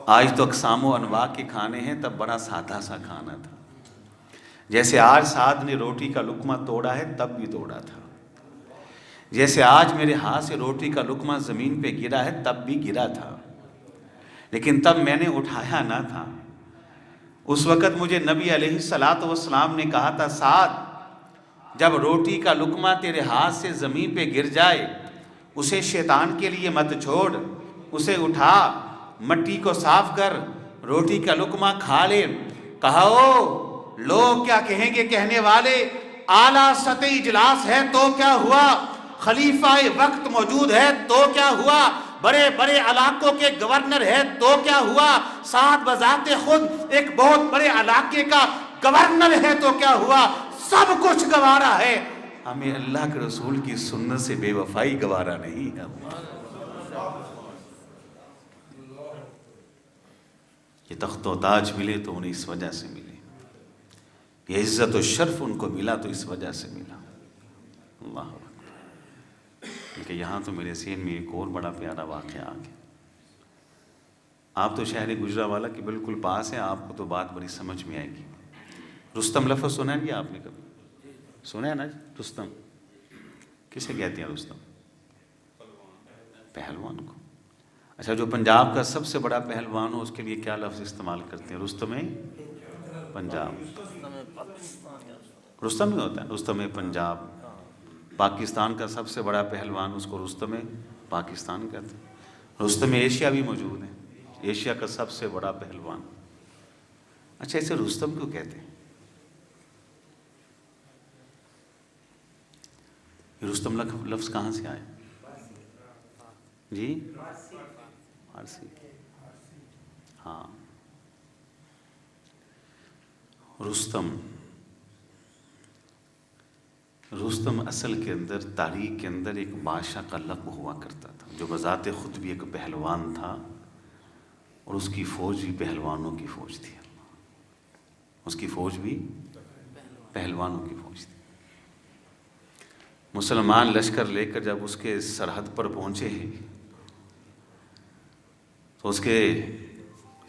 Speaker 1: آج تو اقسام و انواع کے کھانے ہیں، تب بڑا سادہ سا کھانا تھا۔ جیسے آج سعد نے روٹی کا لقمہ توڑا ہے، تب بھی توڑا تھا۔ جیسے آج میرے ہاتھ سے روٹی کا لقمہ زمین پہ گرا ہے، تب بھی گرا تھا، لیکن تب میں نے اٹھایا نہ تھا۔ اس وقت مجھے نبی علیہ الصلوۃ والسلام نے کہا تھا سعد، جب روٹی کا لقمہ تیرے ہاتھ سے زمین پہ گر جائے، اسے شیطان کے لیے مت چھوڑ، اسے اٹھا، مٹی کو صاف کر، روٹی کا لقمہ کھا لے۔ کہا او لوگ کیا کہیں گے کہنے والے، اعلیٰ سطحی اجلاس ہے تو کیا ہوا، خلیفہ وقت موجود ہے تو کیا ہوا، بڑے بڑے علاقوں کے گورنر ہے تو کیا ہوا، ساتھ بذات خود ایک بہت بڑے علاقے کا گورنر ہے تو کیا ہوا، سب کچھ گوارا ہے، ہمیں اللہ کے رسول کی سنت سے بے وفائی گوارا نہیں ہے۔ یہ تخت و تاج ملے تو انہیں اس وجہ سے ملے، یہ عزت و شرف ان کو ملا تو اس وجہ سے ملا۔ اللہ اکبر۔ کیونکہ یہاں تو میرے ذہن میں ایک اور بڑا پیارا واقعہ آ گیا۔ آپ تو شہر گجرانوالہ کے بالکل پاس ہیں، آپ کو تو بات بڑی سمجھ میں آئے گی۔ رستم لفظ سنا ہے آپ نے کبھی؟ سنا ہے نا رستم؟ کسے کہتے ہیں رستم؟ پہلوان کو۔ اچھا، جو پنجاب کا سب سے بڑا پہلوان ہو اس کے لیے کیا لفظ استعمال کرتے ہیں؟ رستم پنجاب۔ رستم ہی ہوتا ہے، رستم پنجاب۔ پاکستان کا سب سے بڑا پہلوان، اس کو رستم پاکستان کہتے ہیں۔ رستم ایشیا بھی موجود ہے، ایشیا کا سب سے بڑا پہلوان۔ اچھا، اسے رستم کیوں کہتے ہیں؟ یہ رستم لفظ کہاں سے آئے جی؟ فارسی۔ ہاں، رستم اصل کے اندر، تاریخ کے اندر ایک بادشاہ کا لقب ہوا کرتا تھا، جو بذات خود بھی ایک پہلوان تھا اور اس کی فوج بھی پہلوانوں کی فوج تھی۔ اس کی فوج بھی پہلوانوں کی فوج تھی۔ مسلمان لشکر لے کر جب اس کے سرحد پر پہنچے ہیں تو اس کے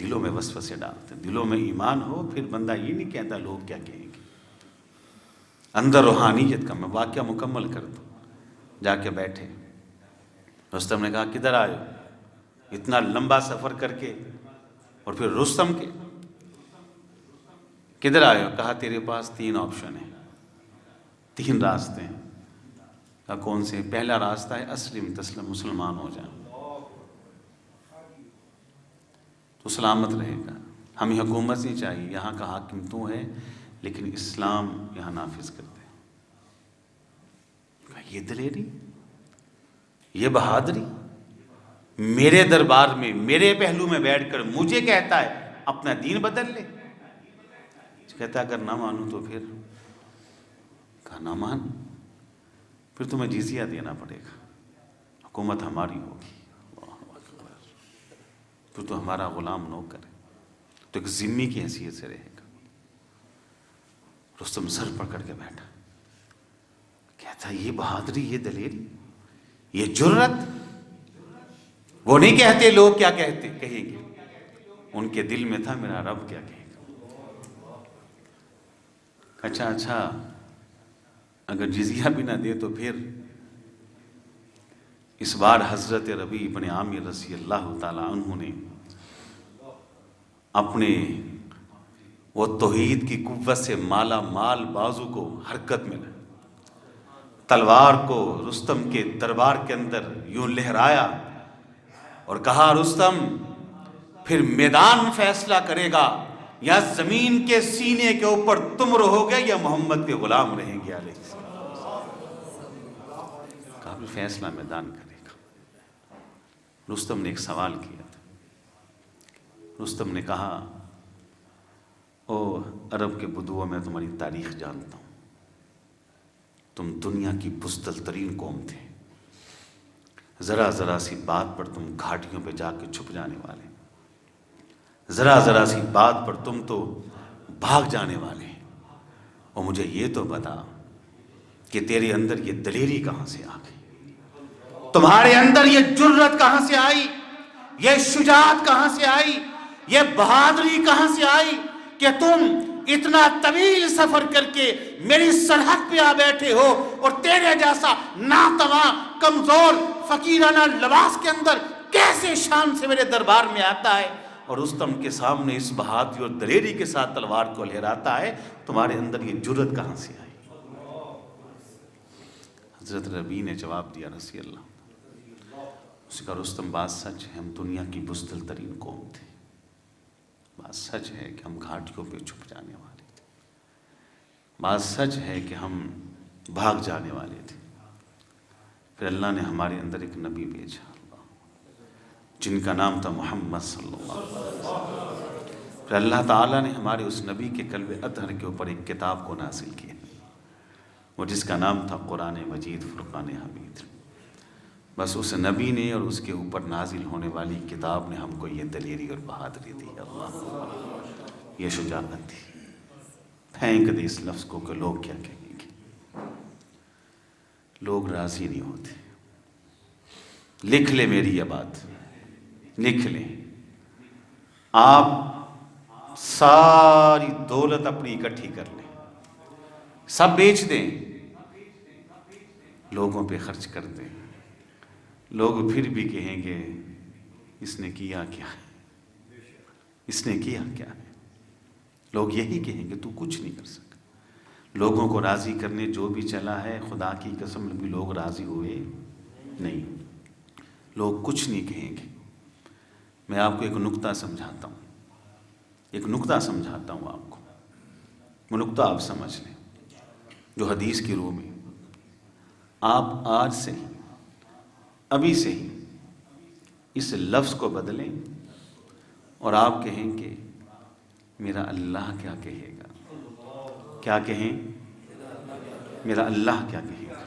Speaker 1: دلوں میں وسوسے ڈالتے ہیں. دلوں میں ایمان ہو پھر بندہ یہ نہیں کہتا لوگ کیا کہیں گے. اندر روحانیت کا میں واقعہ مکمل کر دوں. جا کے بیٹھے, رستم نے کہا کدھر آئے ہو؟ اتنا لمبا سفر کر کے. اور پھر رستم کے کدھر آئے ہو؟ کہا تیرے پاس 3 آپشن ہیں, 3 راستے ہیں. کہا کون سے؟ پہلا راستہ ہے اسلم تسلم, مسلمان ہو جائیں تو سلامت رہے گا. ہمیں حکومت نہیں چاہیے, یہاں کا حاکم تو ہے لیکن اسلام یہاں نافذ کر دے. کہا یہ دلیری, یہ بہادری, میرے دربار میں میرے پہلو میں بیٹھ کر مجھے کہتا ہے اپنا دین بدل لے. کہتا اگر نہ مانوں تو پھر؟ کہا نہ مان, پھر تمہیں جزیہ دینا پڑے گا, حکومت ہماری ہوگی. پھر تو ہمارا غلام نوکر ہے, تو ایک ذمی کی حیثیت سے رہے گا. رستم سر پکڑ کے بیٹھا, کہتا یہ بہادری, یہ دلیری, یہ جرت. وہ نہیں کہتے لوگ کیا کہیں گے, ان کے دل میں تھا میرا رب کیا کہے گا. اچھا اگر جزیہ بھی نہ دے تو پھر؟ اس بار حضرت ربیع بن عامر رضی اللہ تعالی عنہ نے اپنے وہ توحید کی قوت سے مالا مال بازو کو حرکت میں لایا, تلوار کو رستم کے دربار کے اندر یوں لہرایا اور کہا رستم پھر میدان فیصلہ کرے گا, یا زمین کے سینے کے اوپر تم رہو گے یا محمد کے غلام رہیں گے علیہ السلام. کہا بھی فیصلہ میدان کرے گا. رستم نے ایک سوال کیا تھا. رستم نے کہا او عرب کے بدوؤں میں تمہاری تاریخ جانتا ہوں, تم دنیا کی بزدل ترین قوم تھے. ذرا سی بات پر تم گھاٹیوں پہ جا کے چھپ جانے والے, ذرا سی بات پر تم تو بھاگ جانے والے. اور مجھے یہ تو بتا کہ تیرے اندر یہ دلیری کہاں سے آ گئی, تمہارے اندر یہ جرت کہاں سے آئی, یہ شجاعت کہاں سے آئی, یہ بہادری کہاں سے آئی کہ تم اتنا طویل سفر کر کے میری سرحد پہ آ بیٹھے ہو, اور تیرے جیسا ناتواں کمزور فقیرانہ لباس کے اندر کیسے شان سے میرے دربار میں آتا ہے اور رستم کے سامنے اس بہادری اور دلیری کے ساتھ تلوار کو لہراتا ہے. تمہارے اندر یہ جرت کہاں سے آئی؟ حضرت ربیع نے جواب دیا رضی اللہ, اس کا رستم بات سچ ہے, ہم دنیا کی بزدل ترین قوم تھے. بات سچ ہے کہ ہم گھاٹیوں پہ چھپ جانے والے تھے. بات سچ ہے کہ ہم بھاگ جانے والے تھے. پھر اللہ نے ہمارے اندر ایک نبی بھیجا جن کا نام تھا محمد صلی اللہ علیہ وسلم. پھر اللہ تعالیٰ نے ہمارے اس نبی کے قلب اطہر کے اوپر ایک کتاب کو نازل کیا, وہ جس کا نام تھا قرآن مجید فرقان حمید. بس اس نبی نے اور اس کے اوپر نازل ہونے والی کتاب نے ہم کو یہ دلیری اور بہادری دی. اللہ, یہ شجاعت دی. پھینک دے اس لفظ کو کہ لوگ کیا کہیں گے. لوگ راضی نہیں ہوتے. لکھ لے میری یہ بات, لکھ لیں. آپ ساری دولت اپنی اکٹھی کر لیں, سب بیچ دیں, لوگوں پہ خرچ کر دیں. لوگ پھر بھی کہیں گے اس نے کیا کیا ہے, اس نے کیا کیا ہے. لوگ یہی کہیں گے تو کچھ نہیں کر سکا. لوگوں کو راضی کرنے جو بھی چلا ہے, خدا کی قسم بھی لوگ راضی ہوئے نہیں. لوگ کچھ نہیں کہیں گے. میں آپ کو ایک نکتہ سمجھاتا ہوں, ایک نکتہ سمجھاتا ہوں آپ کو. وہ نکتہ آپ سمجھ لیں جو حدیث کی روح میں. آپ آج سے ہی, ابھی سے ہی اس لفظ کو بدلیں اور آپ کہیں کہ میرا اللہ کیا کہے گا. کیا کہیں؟ میرا اللہ کیا کہے گا.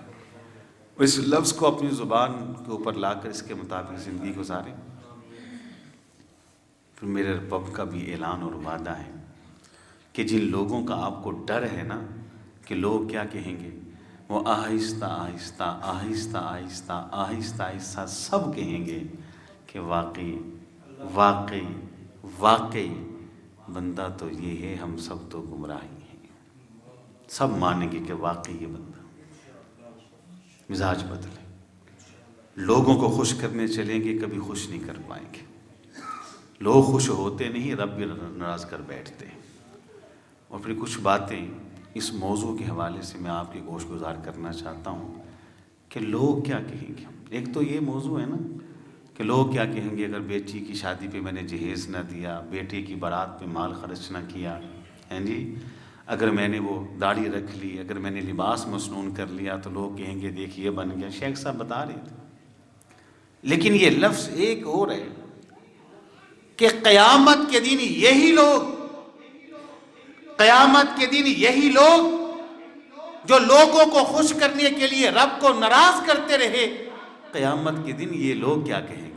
Speaker 1: اس لفظ کو اپنی زبان کے اوپر لا کر اس کے مطابق زندگی گزاریں. پھر میرے رب کا بھی اعلان اور وعدہ ہے کہ جن لوگوں کا آپ کو ڈر ہے نا کہ لوگ کیا کہیں گے, وہ آہستہ آہستہ آہستہ آہستہ آہستہ آہستہ سب کہیں گے کہ واقعی واقعی واقعی بندہ تو یہ ہے، ہم سب تو گمراہی ہیں. سب مانیں گے کہ واقعی یہ بندہ. مزاج بدلے، لوگوں کو خوش کرنے چلیں گے، کبھی خوش نہیں کر پائیں گے. لوگ خوش ہوتے نہیں، رب بھی ناراض کر بیٹھتے ہیں. اور پھر کچھ باتیں اس موضوع کے حوالے سے میں آپ کی گوش گزار کرنا چاہتا ہوں کہ لوگ کیا کہیں گے. ایک تو یہ موضوع ہے نا کہ لوگ کیا کہیں گے اگر بیٹی کی شادی پہ میں نے جہیز نہ دیا، بیٹے کی بارات پہ مال خرچ نہ کیا، ہیں جی، اگر میں نے وہ داڑھی رکھ لی، اگر میں نے لباس مسنون کر لیا تو لوگ کہیں گے دیکھیے بن گیا. شیخ صاحب بتا رہے تھے. لیکن یہ لفظ ایک اور ہے کہ قیامت کے دن یہی لوگ، قیامت کے دن یہی لوگ جو لوگوں کو خوش کرنے کے لیے رب کو ناراض کرتے رہے، قیامت کے دن یہ لوگ کیا کہیں گے.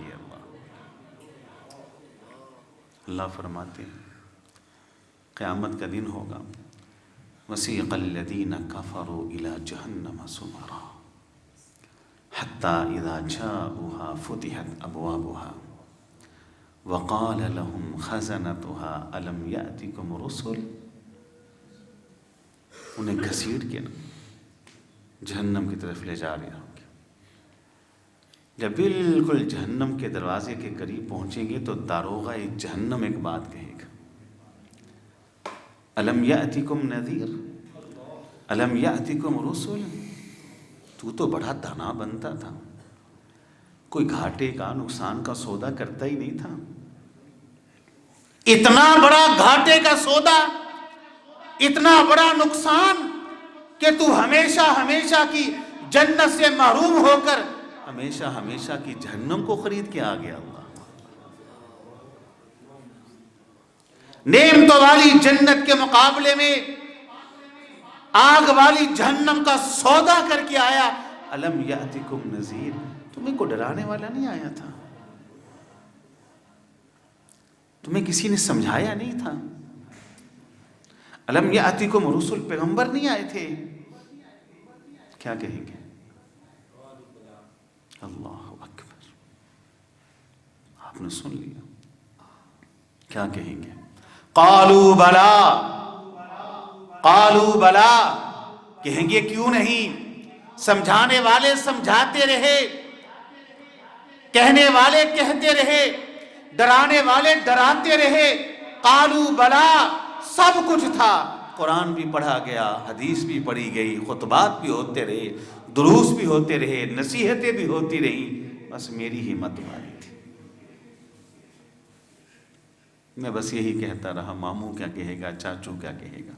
Speaker 1: اللہ فرماتے ہیں قیامت کا دن ہوگا، وسیق الذین کفروا الی جہنم زمرا حتی اذا جاؤوها فتحت ابوابها وقال لهم خزنتها الم یأتکم رسل. انہیں گھسیٹ کے نا جہنم کی طرف لے جا رہے ہوں گے. جب بالکل جہنم کے دروازے کے قریب پہنچیں گے تو داروغہ جہنم ایک بات کہے گا، الم یأتکم نذیر، الم یأتکم رسل. تو تو بڑا دانا بنتا تھا، کوئی گھاٹے کا نقصان کا سودا کرتا ہی نہیں تھا. اتنا بڑا گھاٹے کا سودا، اتنا بڑا نقصان کہ تو ہمیشہ ہمیشہ کی جنت سے محروم ہو کر ہمیشہ ہمیشہ کی جہنم کو خرید کے آ گیا. اللہ نعمتوں والی جنت کے مقابلے میں آگ والی جہنم کا سودا کر کے آیا. الم یأتکم نذیر، تمہیں کو ڈرانے والا نہیں آیا تھا؟ تمہیں کسی نے سمجھایا نہیں تھا؟ الم یأتکم رسل، پیغمبر نہیں آئے تھے؟ کیا کہیں گے؟ اللہ اکبر. آپ نے سن لیا. کیا کہیں گے؟ قالوا بلا، قالوا بلا، کہیں گے کیوں نہیں. سمجھانے والے سمجھاتے رہے، کہنے والے کہتے رہے، ڈرانے والے ڈراتے رہے. قالوا بلا، سب کچھ تھا. قرآن بھی پڑھا گیا، حدیث بھی پڑھی گئی، خطبات بھی ہوتے رہے، دروس بھی ہوتے رہے، نصیحتیں بھی ہوتی رہیں، بس میری ہمت ماری تھی. میں بس یہی کہتا رہا، ماموں کیا کہے گا، چاچو کیا کہے گا،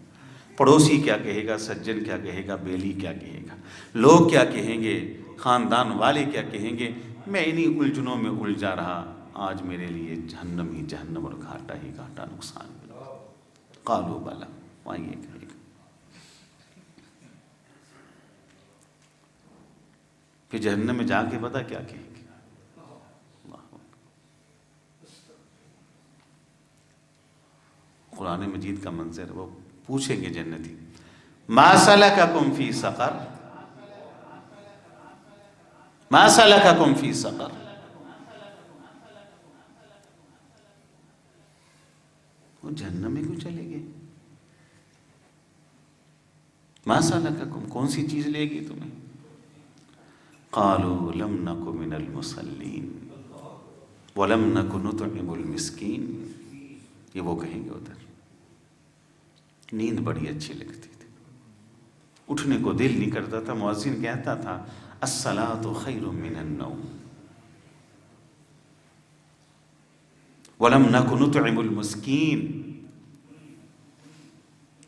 Speaker 1: پڑوسی کیا کہے گا، سجن کیا کہے گا، بیلی کیا کہے گا، لوگ کیا کہیں گے، خاندان والے کیا کہیں گے. میں انہی الجھنوں میں الجھا رہا. آج میرے لیے جہنم ہی جہنم اور گھاٹا ہی گھاٹا نقصان ملا. قالوا بلا، وہاں یہ کہے گا. پھر جہنم میں جا کے پتا کیا کہیں گے. قرآن مجید کا منظر، وہ پوچھیں گے جنتی، ما سلککم فی سقر، ما سلککم فی سقر. وہ جہنم میں کیوں چلے گئے؟ ما سلککم، کون سی چیز لے گی تمہیں؟ قالوا لم نک من المصلین ولم نک نطعم المسکین. یہ وہ کہیں گے ادھر. نیند بڑی اچھی لگتی تھی، اٹھنے کو دل نہیں کرتا تھا. مؤذن کہتا تھا الصلاۃ خیر من النوم ولم نک نطعم المسکین.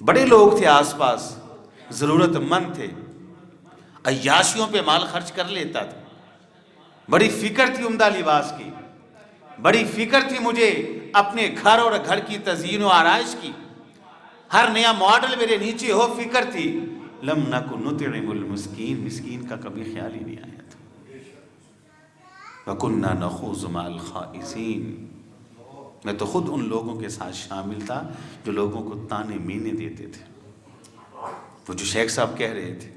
Speaker 1: بڑے لوگ تھے آس پاس، ضرورت مند تھے، عیاشیوں پہ مال خرچ کر لیتا تھا. بڑی فکر تھی عمدہ لباس کی، بڑی فکر تھی مجھے اپنے گھر اور گھر کی تزئین و آرائش کی، ہر نیا ماڈل میرے نیچے ہو، فکر تھی. لم نک نطعم المسکین، مسکین کا کبھی خیال ہی نہیں آیا تھا. وَكُنَّا نَخُوضُ مَعَ الْخَائِضِينَ، میں تو خود ان لوگوں کے ساتھ شامل تھا جو لوگوں کو تانے مینے دیتے تھے. وہ جو شیخ صاحب کہہ رہے تھے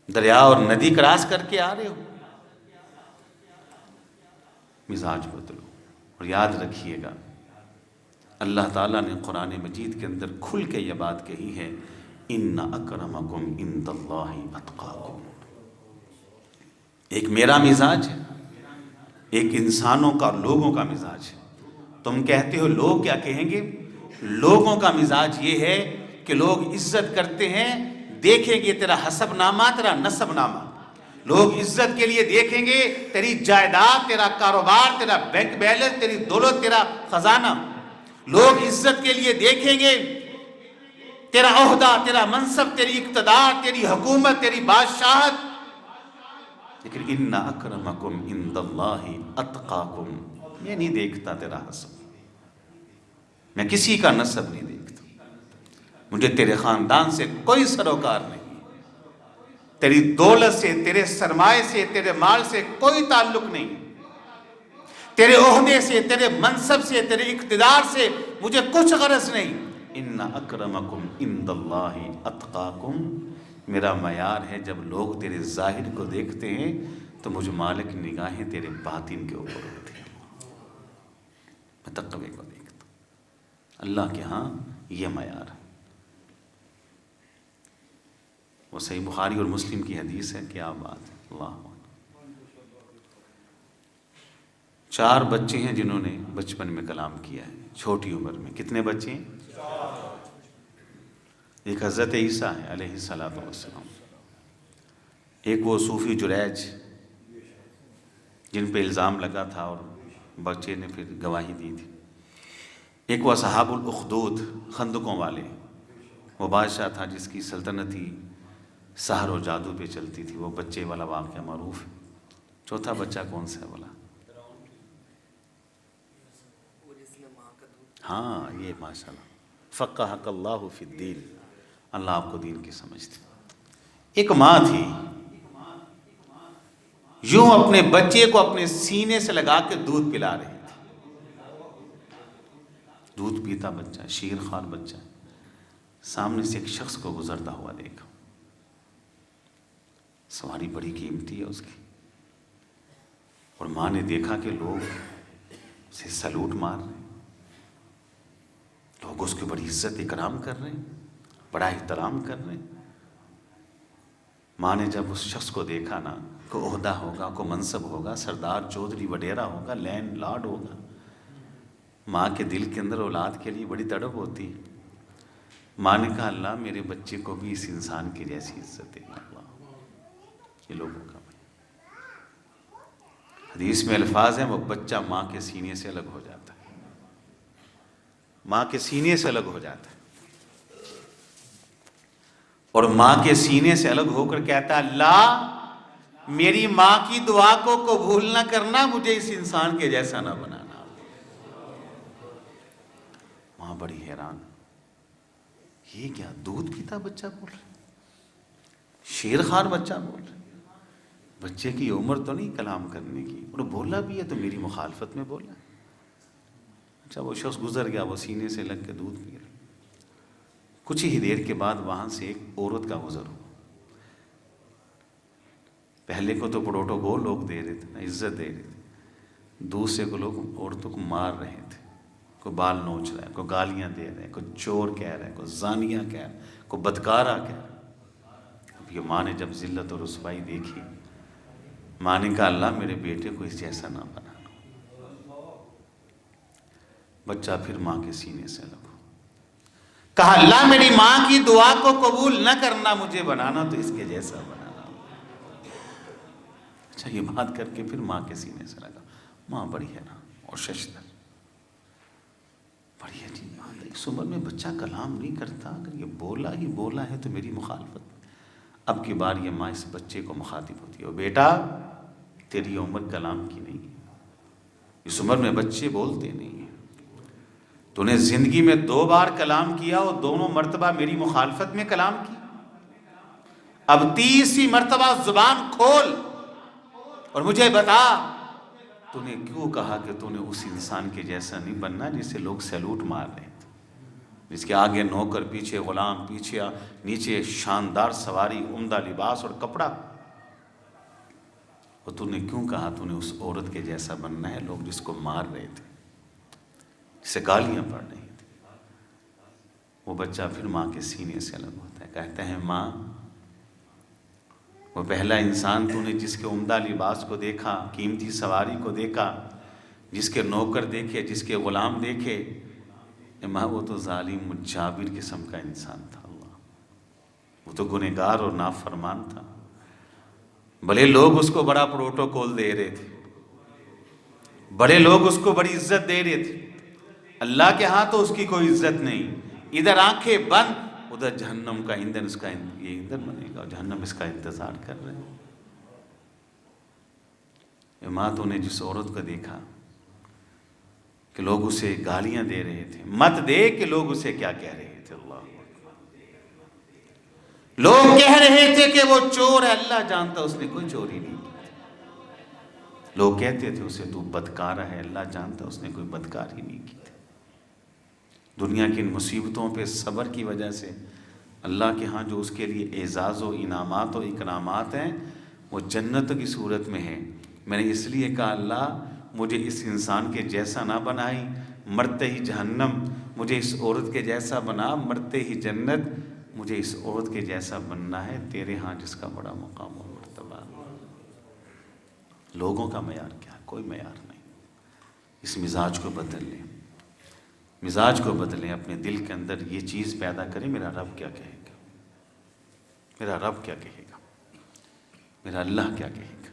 Speaker 1: دریا اور ندی کراس کر کے آ رہے ہو، مزاج بدلو. اور یاد رکھیے گا اللہ تعالیٰ نے قرآن مجید کے اندر کھل کے یہ بات کہی ہے، ان اکرمکم عند اللہ اتقاکم۔ ایک میرا مزاج ہے، ایک انسانوں کا اور لوگوں کا مزاج ہے۔ تم کہتے ہو لوگ کیا کہیں گے؟ لوگوں کا مزاج یہ ہے کہ لوگ عزت کرتے ہیں، دیکھیں گے تیرا حسب نامہ، تیرا نسب نامہ۔ لوگ عزت کے لیے دیکھیں گے تیری جائیداد، تیرا کاروبار، تیرا بینک بیلنس، تیری دولت، تیرا خزانہ۔ لوگ عزت کے لیے دیکھیں گے تیرا عہدہ، تیرا منصب، تیری اقتدار، تیری حکومت، تیری بادشاہت۔ لیکن ان اکرمکم عند اللہ اتقاکم، میں نہیں دیکھتا تیرا حسب، میں کسی کا نسب نہیں دیکھتا، مجھے تیرے خاندان سے کوئی سروکار نہیں، تیری دولت سے، تیرے سرمایہ سے، تیرے مال سے کوئی تعلق نہیں، تیرے عہدے سے، تیرے منصب سے، تیرے اقتدار سے مجھے کچھ غرض نہیں۔ ان اکرمکم عند اللہ اتقاکم، میرا معیار ہے جب لوگ تیرے ظاہر کو دیکھتے ہیں تو مجھ مالک نگاہیں تیرے باطن کے اوپر ہوتی ہیں، میں تقوی کو دیکھتا ہوں۔ اللہ کے ہاں یہ معیار ہے۔ وہ صحیح بخاری اور مسلم کی حدیث ہے، کیا بات ہے، اللہ۔ 4 بچے ہیں جنہوں نے بچپن میں کلام کیا ہے، چھوٹی عمر میں۔ کتنے بچے ہیں؟ ایک حضرت عیسیٰ ہے علیہ السلام، ایک وہ صوفی جریج جن پہ الزام لگا تھا اور بچے نے پھر گواہی دی تھی، ایک وہ اصحاب الاخدود خندقوں والے، وہ بادشاہ تھا جس کی سلطنت ہی سحر و جادو پہ چلتی تھی، وہ بچے والا واقعہ معروف ہے۔ چوتھا بچہ کون سا ہے بولا؟ ہاں، یہ ماشاءاللہ فقہک اللہ فی الدین، اللہ آپ کو دین کی سمجھ دی۔ ایک ماں تھی، یوں اپنے بچے کو اپنے سینے سے لگا کے دودھ پلا رہی تھی، دودھ پیتا بچہ، شیر خوار بچہ، سامنے سے ایک شخص کو گزرتا ہوا دیکھا، سواری بڑی قیمتی ہے اس کی، اور ماں نے دیکھا کہ لوگ اسے سلوٹ مار رہے ہیں، لوگ اس کی بڑی عزت اکرام کر رہے ہیں، بڑا احترام کر رہے ہیں۔ ماں نے جب اس شخص کو دیکھا نا، کو عہدہ ہوگا، کو منصب ہوگا، سردار چودھری وڈیرا ہوگا، لینڈ لارڈ ہوگا، ماں کے دل کے اندر اولاد کے لیے بڑی تڑپ ہوتی۔ ماں نے کہا اللہ میرے بچے کو بھی اس انسان کی جیسی عزت دے اللہ۔ یہ لوگوں کا حدیث میں الفاظ ہیں، وہ بچہ ماں کے سینے سے الگ ہو جاتا ہے، ماں کے سینے سے الگ ہو جاتا ہے، اور ماں کے سینے سے الگ ہو کر کہتا ہے اللہ میری ماں کی دعا کو قبول نہ کرنا، مجھے اس انسان کے جیسا نہ بنانا۔ ماں بڑی حیران، یہ کیا دودھ پیتا بچہ بول رہا، شیر خوار بچہ بول رہا، بچے کی عمر تو نہیں کلام کرنے کی، اور بولا بھی ہے تو میری مخالفت میں بولا۔ اچھا وہ شخص گزر گیا، وہ سینے سے لگ کے دودھ پی رہا۔ کچھ ہی دیر کے بعد وہاں سے ایک عورت کا گزر ہوا، پہلے کو تو پروٹوکول لوگ دے رہے تھے، عزت دے رہے تھے، دوسرے کو لوگ عورتوں کو مار رہے تھے، کوئی بال نوچ رہا ہے، کوئی گالیاں دے رہے ہیں، کوئی چور کہہ رہا ہے، کوئی زانیہ کہہ رہا ہے، کوئی بدکارہ کہہ رہا ہے۔ اب یہ ماں نے جب ذلت اور رسوائی دیکھی، ماں نے کہا اللہ میرے بیٹے کو اس جیسا نہ بنانا۔ بچہ پھر ماں کے سینے سے لگا، کہا اللہ میری ماں کی دعا کو قبول نہ کرنا، مجھے بنانا تو اس کے جیسا بنانا۔ اچھا یہ بات کر کے پھر ماں کے سینے سے لگا، ماں بڑی حیران اور ششدر، بڑی عجیب بات ہے، اس عمر میں بچہ کلام نہیں کرتا، اگر یہ بولا ہی بولا ہے تو میری مخالفت۔ اب کی بار یہ ماں اس بچے کو مخاطب ہوتی ہے، بیٹا تیری عمر کلام کی نہیں ہے، اس عمر میں بچے بولتے نہیں ہیں، تو نے زندگی میں 2 بار کلام کیا اور دونوں مرتبہ میری مخالفت میں کلام کی، اب 30ویں مرتبہ زبان کھول اور مجھے بتا تو نے کیوں کہا کہ تو نے اس انسان کے جیسا نہیں بننا جسے لوگ سیلوٹ مار رہے تھے، جس کے آگے نوکر، پیچھے غلام، پیچھے نیچے شاندار سواری، عمدہ لباس اور کپڑا، اور تو نے کیوں کہا تو نے اس عورت کے جیسا بننا ہے، لوگ جس کو مار رہے تھے۔ جسے گالیاں پڑ رہی تھی، وہ بچہ پھر ماں کے سینے سے الگ ہوتا ہے، کہتا ہے ماں وہ پہلا انسان تو نے جس کے عمدہ لباس کو دیکھا، قیمتی سواری کو دیکھا، جس کے نوکر دیکھے، جس کے غلام دیکھے، ماں وہ تو ظالم جابر قسم کا انسان تھا، اللہ وہ تو گنہگار اور نافرمان تھا، بھلے لوگ اس کو بڑا پروٹوکول دے رہے تھے، بڑے لوگ اس کو بڑی عزت دے رہے تھے، اللہ کے ہاں تو اس کی کوئی عزت نہیں، ادھر آنکھیں بند ادھر جہنم کا ایندھن، اس کا یہ ایندھن بنے گا، جہنم اس کا انتظار کر رہے ہیں۔ ماں تو نے جس عورت کو دیکھا کہ لوگ اسے گالیاں دے رہے تھے، مت دے کہ لوگ اسے کیا کہہ رہے تھے، اللہ لوگ کہہ رہے تھے کہ وہ چور ہے، اللہ جانتا اس نے کوئی چوری نہیں کی، لوگ کہتے تھے اسے تو بدکارہ ہے، اللہ جانتا اس نے کوئی بدکاری نہیں کی تھی۔ دنیا کی ان مصیبتوں پہ صبر کی وجہ سے اللہ کے ہاں جو اس کے لیے اعزاز و انعامات و اکرامات ہیں وہ جنت کی صورت میں ہیں۔ میں نے اس لیے کہا اللہ مجھے اس انسان کے جیسا نہ بنائی مرتے ہی جہنم، مجھے اس عورت کے جیسا بنا مرتے ہی جنت، مجھے اس عورت کے جیسا بننا ہے تیرے ہاں جس کا بڑا مقام و مرتبہ۔ لوگوں کا معیار کیا، کوئی معیار نہیں۔ اس مزاج کو بدل لیں، مزاج کو بدلیں، اپنے دل کے اندر یہ چیز پیدا کریں میرا رب کیا کہے گا، میرا رب کیا کہے گا، میرا اللہ کیا کہے گا۔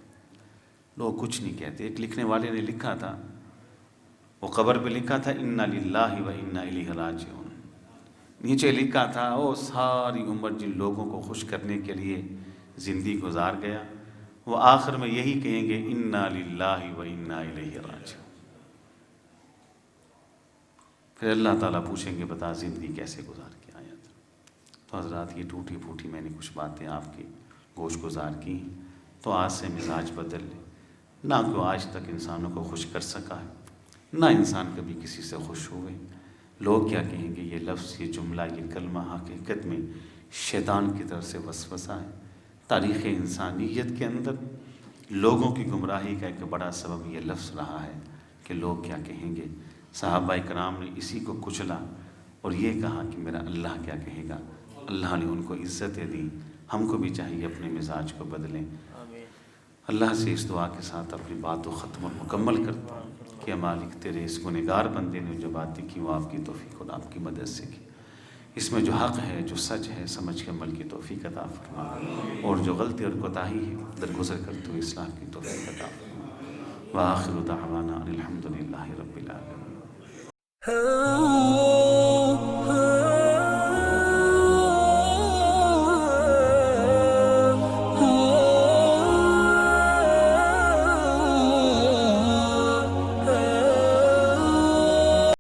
Speaker 1: لوگ کچھ نہیں کہتے۔ ایک لکھنے والے نے لکھا تھا، وہ قبر پہ لکھا تھا انا للہ و انا الیہ راجعون، نیچے لکھا تھا وہ ساری عمر جن لوگوں کو خوش کرنے کے لیے زندگی گزار گیا وہ آخر میں یہی کہیں گے انا للہ و انا الیہ راجعون۔ پھر اللہ تعالیٰ پوچھیں گے بتا زندگی کیسے گزار کے آیا تھا؟ تو حضرات یہ ٹوٹی پھوٹی میں نے کچھ باتیں آپ کی گوش گزار کی، تو آج سے مزاج بدل لیں۔ نہ کوئی آج تک انسانوں کو خوش کر سکا ہے، نہ انسان کبھی کسی سے خوش ہوئے۔ لوگ کیا کہیں گے، یہ لفظ، یہ جملہ، یہ کلمہ حقیقت میں شیطان کی طرف سے وسوسہ ہے۔ تاریخ انسانیت کے اندر لوگوں کی گمراہی کا ایک بڑا سبب یہ لفظ رہا ہے کہ لوگ کیا کہیں گے۔ صحابہ کرام نے اسی کو کچلا اور یہ کہا کہ میرا اللہ کیا کہے گا۔ اللہ نے ان کو عزتیں دی، ہم کو بھی چاہیے اپنے مزاج کو بدلیں۔ اللہ سے اس دعا کے ساتھ اپنی بات کو ختم اور مکمل کرتا ہوں کہ مالک تیرے اس گنہگار بندے نے جو باتیں کی وہ آپ کی توفیق اور آپ کی مدد سے کی، اس میں جو حق ہے، جو سچ ہے، سمجھ کے عمل کی توفیق عطا فرما، اور جو غلطی اور کوتاہی ہے درگزر کرتے ہوئے اصلاح کی توفیق عطا فرما۔ وآخر دعوانا ان الحمد للہ رب العالمین۔